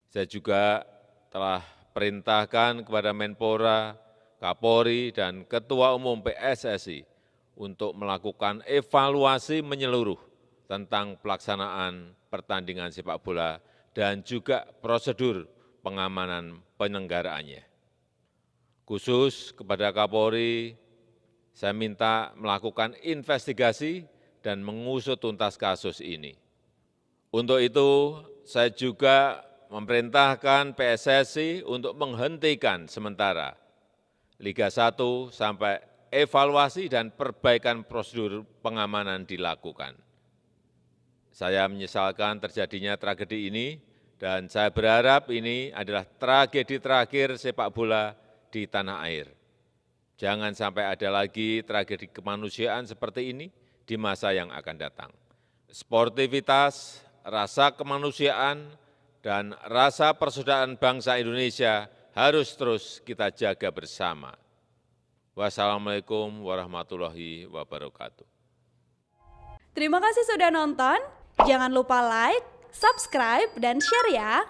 Saya juga telah perintahkan kepada Menpora, Kapolri, dan Ketua Umum PSSI untuk melakukan evaluasi menyeluruh tentang pelaksanaan pertandingan sepak bola dan juga prosedur pengamanan penyelenggaraannya. Khusus kepada Kapolri, saya minta melakukan investigasi dan mengusut tuntas kasus ini. Untuk itu, saya juga memerintahkan PSSI untuk menghentikan sementara Liga 1 sampai evaluasi dan perbaikan prosedur pengamanan dilakukan. Saya menyesalkan terjadinya tragedi ini dan saya berharap ini adalah tragedi terakhir sepak bola di tanah air. Jangan sampai ada lagi tragedi kemanusiaan seperti ini di masa yang akan datang. Sportivitas, rasa kemanusiaan, dan rasa persaudaraan bangsa Indonesia harus terus kita jaga bersama. Wassalamualaikum warahmatullahi wabarakatuh. Terima kasih sudah nonton. Jangan lupa like, subscribe, dan share ya.